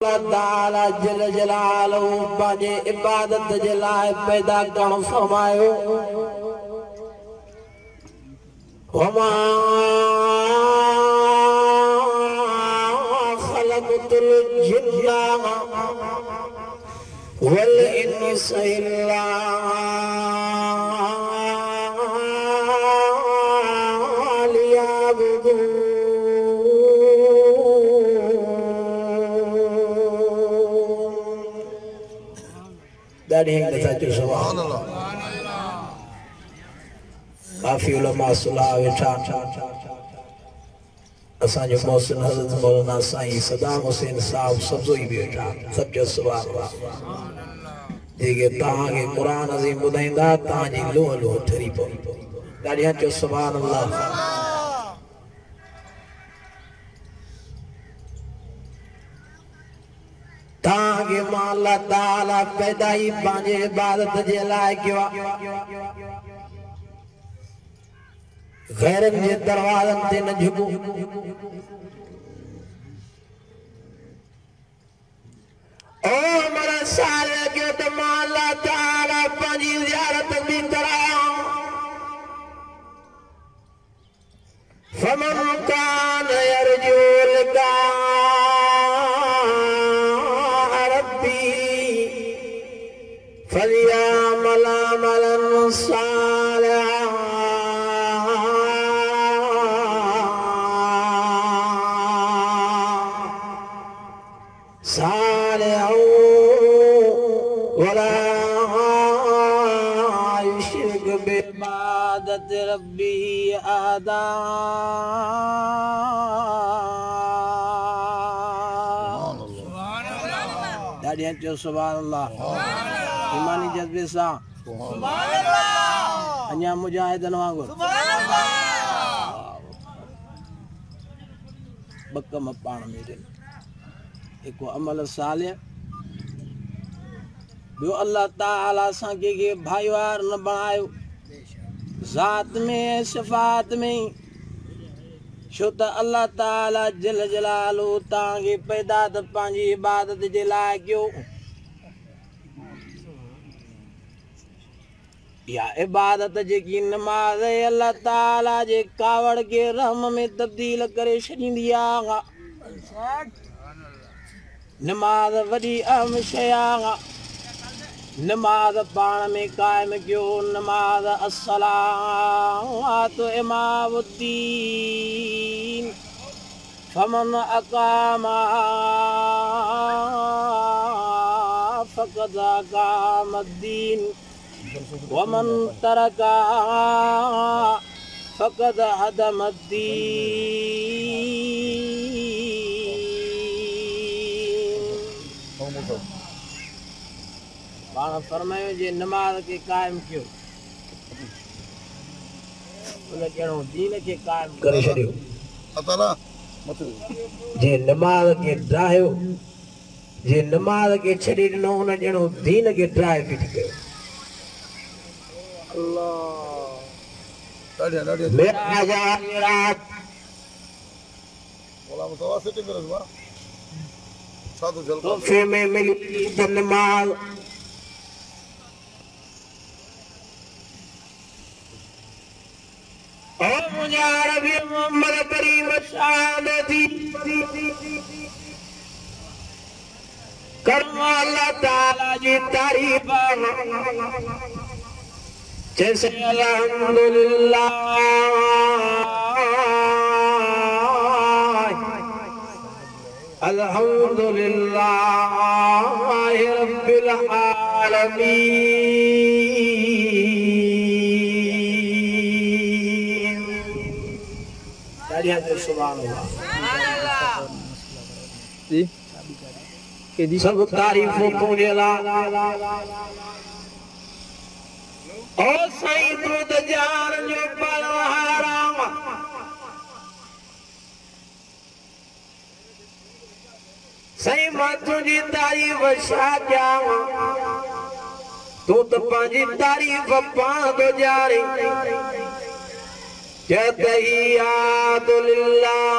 ताला जल जलालहू पंहिंजे इबादत जे लाइ पैदा करणु फरमायो वमा खलक़तुल जिन्ना वल इंस इल्ला लियअबुदून dari yang satu subhanallah काफी उलमा सुलह वेठा असांजो मोहसिन हज़रत मौलाना साईं सदाम हुसैन साहब सब्ज़ो ही वेठा सब जो सुभान अल्लाह जेके तव्हांखे क़ुरान अज़ीम ॿुधाईंदा तव्हांजी लोह लोह ठरी पवंदी ॾाढी चयो सुभान अल्लाह ताके माला ताला पैदा ही पंहिंजे इबादत जे लाइ कयो गैरनि जे दरवाज़नि ते न झुको ओ मरा साल कयो त माला ताला पंहिंजी ज़ियारत बि करायो फमन कान यरजू लिका فليعمل عملا صالحا ولا يشرك بعبادة ربه أحدا سبحان الله ईमानी जज्बे सां अञा मुजाहिदन वांगुर ॿ कम पाण में ॾिन हिकु अमल सालिह ॿियो अल्लाह ताला सां कंहिंखे भाईवार न बणायो ज़ात में सिफ़ात में छो त अल्लाह ताला जल जलालहू तव्हांखे पैदा त पंहिंजी इबादत जे लाइ कयो या इबादत जेकी नमाज़ अल्लाह ताला जे कावड़ के रहम में तब्दील करे छॾींदी आहे नमाज़ वॾी अहम शइ आहे नमाज़ पाण में क़ाइम कयो नमाज़ अस्सलातु इमामुद्दीन फमन अक़ामा फ़क़द अक़ामद्दीन वमन तरका फ़क़द हदमद्दीन पाण फरमायो जे नमाज़ के कायम कयो उन जहिड़ो दीन के कायम करे छॾियो जे नमाज़ के ड्राहियो जे नमाज़ के छॾे ॾिनो उन जहिड़ो दीन के ड्राहे फिटी कयो तोहफे में मिली नमाज़ ओ मुंहिंजा रबी मोहम्मद करीम शादी कर्म अल्लाह ताला जी तारीफ़ जैसे अल्हम्दुलिल्लाह अल्हम्दुलिल्लाह रब्बिल आलमीन सुभान अल्लाह सब तारीफ़ों तुझे ला ओ साईं तू त जान जो पलहारा साईं मां तुंहिंजी तारीफ़ छा कयां तू त पंहिंजी तारीफ़ पाण थो ॼाणे तहियातु लिल्लाह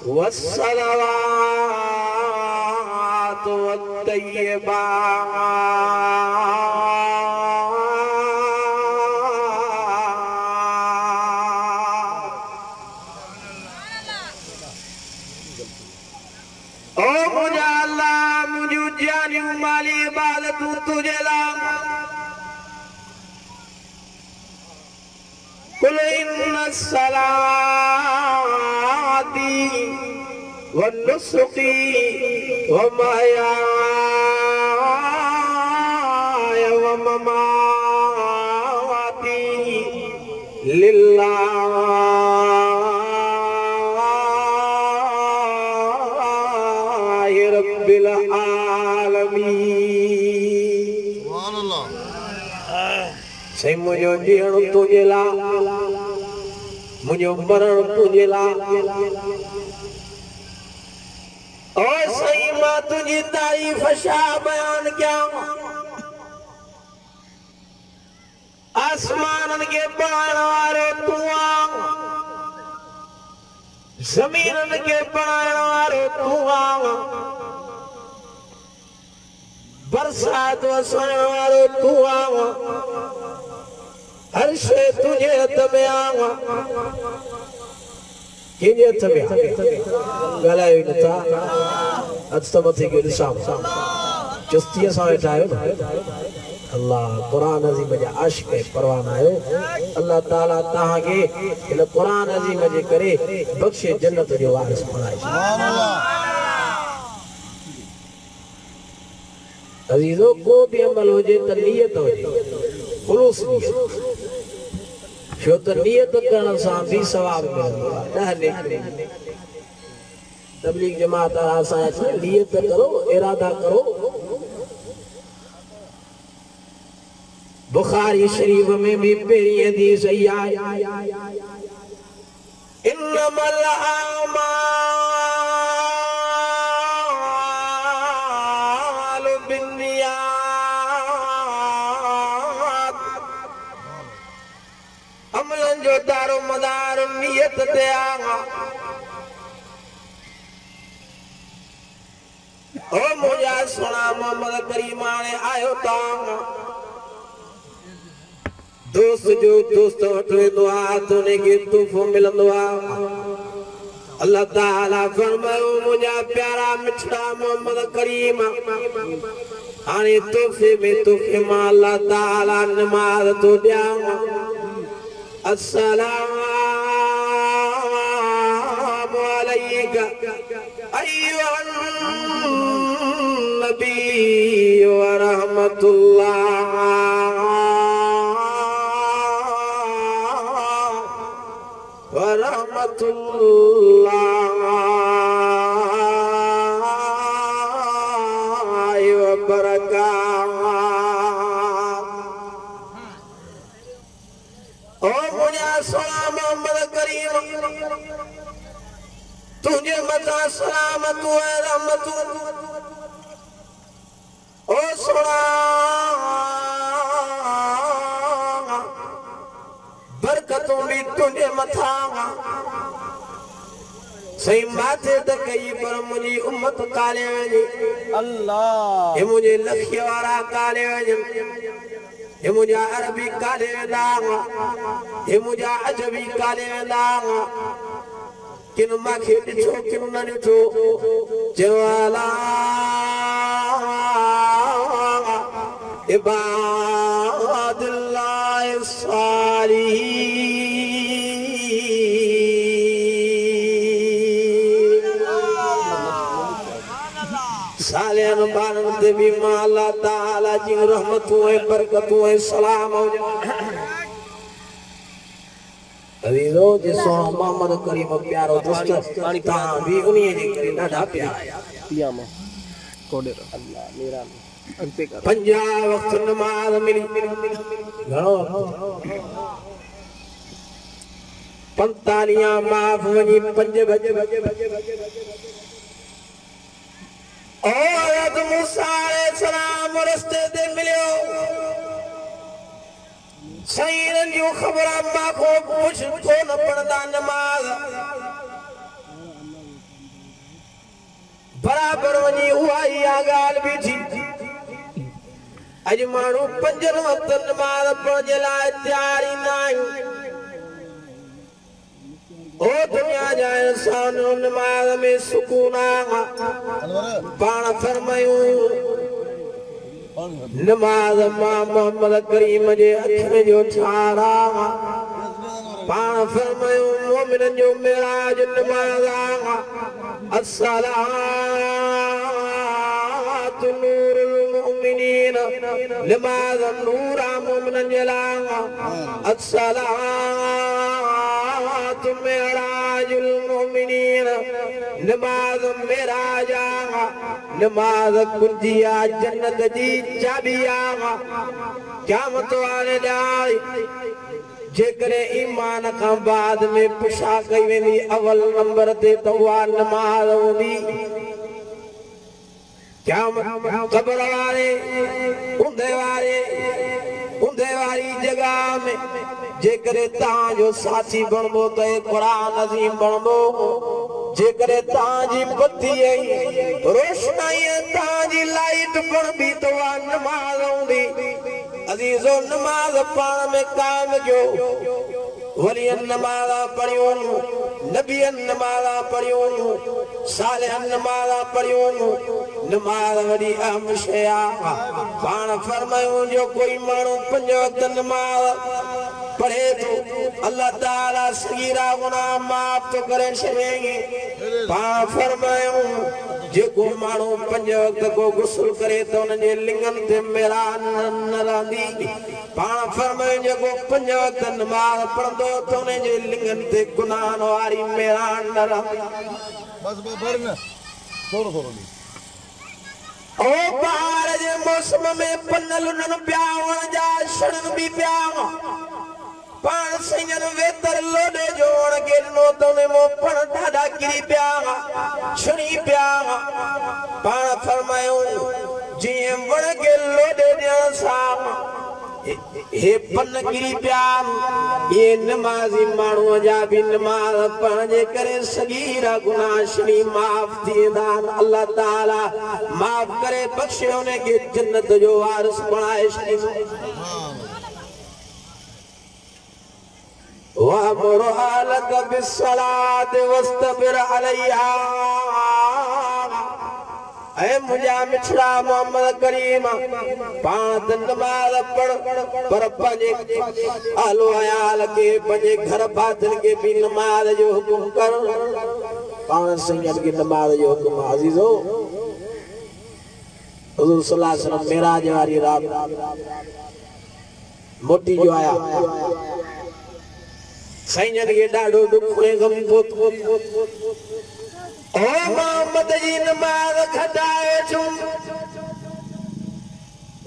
वस्सलावातु वत्तय्यिबात। ओ मुझे अल्लाह मुझे जानी माली इबादत तुझे ला। कुल इन्ना सलाती व नुस्की व महयाय व ममाती लिल्लाहि रब्बिल आलमीन। सुभान अल्लाह। सही मुझो जीअण तुझे ला, मुझो मरण तुझे ला। और सही मां तुझी तारीफ शा बयान क्या। आसमानन के बनाने वाले तू आ, जमीनन के बनाने वाले तू आ, बरसात वसण वाले तू आ, हर शे तुझे हथ में आवा। किंजे हथ में ॻाल्हायो नथा, हथ त मथे कयो ॾिसां चुस्तीअ सां वेठा आहियो न। अल्लाह क़ुरान अज़ीम जा आशिक़ परवाना आहियो। अल्लाह ताला तव्हांखे हिन क़ुरान अज़ीम जे करे बख़्शे जन्नत जो वारिस बणाए। अज़ीज़ो को भी अमल हुजे त नियत हुजे, खुलूस नियत। छो त नियत करण सां भी सवाब मिलंदो आहे। तबलीग जमात असां नियत करो, इरादा करो। बुखारी शरीफ में भी पहिरीं हदीस आई आहे, इन्नमल आमालु बिन्नियात। अमलन जो दारो मदार नियत ते आवा। ओ मुझा सुना मोहम्मद करीम ने आयो तांगा। दोस्त जो दोस्त वठे दुआ तोने के तोहफो मिलंदो आ। अल्लाह ताला फरमायो मुझा प्यारा मिठड़ा मोहम्मद करीम, हाने तोहफे में तोखे मां अल्लाह ताला नमाज तो ॾियां। अस्सलामु अलैका अय्युहन नबी व रहमतुल्लाह व रहमतुल्लाहि व बरकातुहू। ओ मुझा सलाम मोहम्मद करीम, तुझे मथा सलामत व रहमत। ओ सुना बरकतों भी तुझे मथा। सही माथे त कई पर मुझी उम्मत काले वञे। अल्लाह हे मुझे लखिय वारा काले वञनि, हे मुझा अरबी काले वेंदा, हे मुझा अजबी काले वेंदा। किन माखे ॾिठो किन न ॾिठो, चयो अला इबादुल्लाह सालिहीन। सालियन बारन ते भी मां अल्लाह ताला जी रहमतूं ऐं बरकतूं ऐं सलाम हुजनि। अज़ीज़ो जिसो मोहम्मद करीम प्यारो दोस्त तां भी उन्हीं जे करे ॾाढा प्यारा पिया मां कोडे अल्लाह मेरा अंते कर 50 वक्त नमाज मिली घणो 45 माफ वनी 5 बजे ओ हज़रत मूसा अलैहिस्सलाम रस्ते ते मिलियो। सईरन जो खबर अम्मा को कुछ को न पढ़दा नमाज बराबर वनी हुआ या गाल भी थी अज मानू पंजन वक्त नमाज पढ़ने लाए तैयारी नाई ओ दुनिया जाए इंसान नमाज में सुकून आगा पान फरमायूं नमाज मां मोहम्मद करीम जे अख में जो छाड़ा पान फरमायूं मोमिन जो मेराज नमाज आगा अस्सलातु नूरुल मुमिनीन नमाज नूरा मोमिन जलागा अस्सलातु मेराजुल मुमिनीन नमाज मेराज आगा नमाज कुंजिया जन्नत जी चाबी आगा क़यामत वाले ॾींहुं जेकरे ईमान का बाद में पुछा कई वेंदी अवल नंबर ते तो वा नमाज होंदी कब्र वाले उंधे वारी जगह में जेकरे तां जो साथी बनबो तो कुरान अज़ीम बनबो जेकरे तां जी बत्ती रोशनाई तां जी लाइट बनबी तो वा नमाज होंदी अजीजो नमाज पाण में काम जो वलियन नमाज पढ़ियो नबियन नमाज पढ़ियो सालिहन नमाज पढ़ियो नमाज वडी अहम शय आहे पाण फरमायूं जो कोई माण्हू 5 वक्त नमाज पढ़े तो अल्लाह ताला सगीरा गुनाह माफ तो करे छॾेगी पाण फरमायूं जेको माण्हू 5 वक्त को गुस्ल करे तो उन जे लिंगन ते मेरा न रहंदी पाण फरमायूं जेको 5 वक्त नमाज पढ़ंदो तो उन जे लिंगन ते गुनाह वारी मेरा न रहंदी बस भर न थोड़ो थोड़ो ओ बाहर जे मौसम में पनल उन्हनि पिया वण जा छड़न भी पिया पाण सैयन वेतर लोडे जो वण के ॾिनो त उन मो पण ॾाढा किरी पिया छड़ी पिया पाण फरमायूं जीअं वण के लोडे ॾियण सां हे पन किरी पिया ये नमाज़ी माण्हूअ जा भी नमाज पढ़ण जे करे सगीरा गुनाह छड़ी माफ़ थींदा अल्लाह ताला माफ़ करे बख़्शे उन खे जन्नत जो वारिस बणाए छॾींदो वअमुर अहलक बिस्सलात वस्तबिर अलैहा ऐ मुझा मिठड़ा मोहम्मद करीम पाण त नमाज पढ़ पर पंहिंजे आलो आयाल के पंहिंजे घर भातिन के भी नमाज जो हुकुम कर पाण सैयद के नमाज जो हुकुम अजीजो हुजूर सल्लल्लाहु अलैहि वसल्लम मेराज वारी रात मोटी जो आया सैयद के ॾाढो दुख ऐं गम ओ मोहम्मद जी नमाज खटाए छुम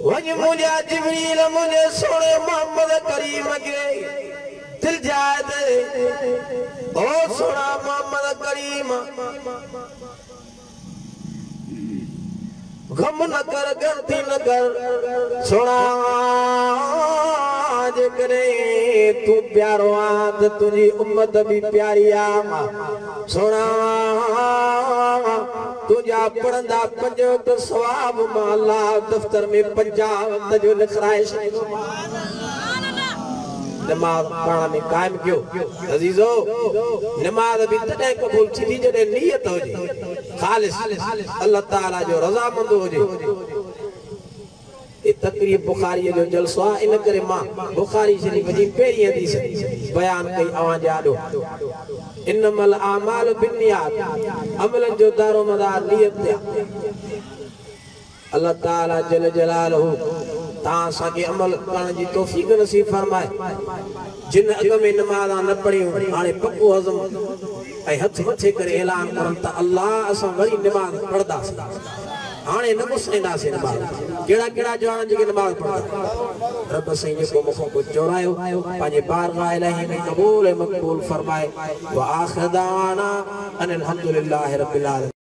वज मुझा जिब्रील मुझे सोने मोहम्मद करीम के दिल जाए दे ओ सोना मोहम्मद करीम गम न कर गलती न कर सोना जेकरे तू प्यारो आ त तुझी उम्मत भी प्यारी आ सोना तुझा पढ़ंदा 5 वक्त सवाब माला दफ्तर में 50 वक्त जो लिखाए नमाज पढ़ण में कायम क्यों अजीजो नमाज भी तॾहिं कबूल थींदी जॾहिं नियत हुजे खालिस अल्लाह ताला जो रज़ामंद हुजे ए तकरीब बुखारी जो जलसो आहे इन करे मां बुखारी शरीफ जी पहिरीं हदीस बयान कई अवां जाॾो इन्नमल आमाल बिन्नियात अमलन जो दारो मदार नियत ते अल्लाह ताला जल जलालहू तां असांखे अमल करण जी तौफीक नसीब फरमाए जिन अॻ में नमाज़ न पढ़ियूं हाणे पको हज़म ऐं हथ मथे करे ऐलान करनि त अल्लाह असां वरी नमाज़ पढ़ंदासीं हाणे न पुछंदासीं नमाज़ कहिड़ा कहिड़ा जवान जेके नमाज़ पढ़ंदा रब साईं जेको मूंखां कुझु चोरायो पंहिंजे बारगाह इलाही में क़बूल ऐं मक़बूल फरमाए व आख़िर दावाना अनिल हम्दुलिल्लाहि रब्बिल आलमीन।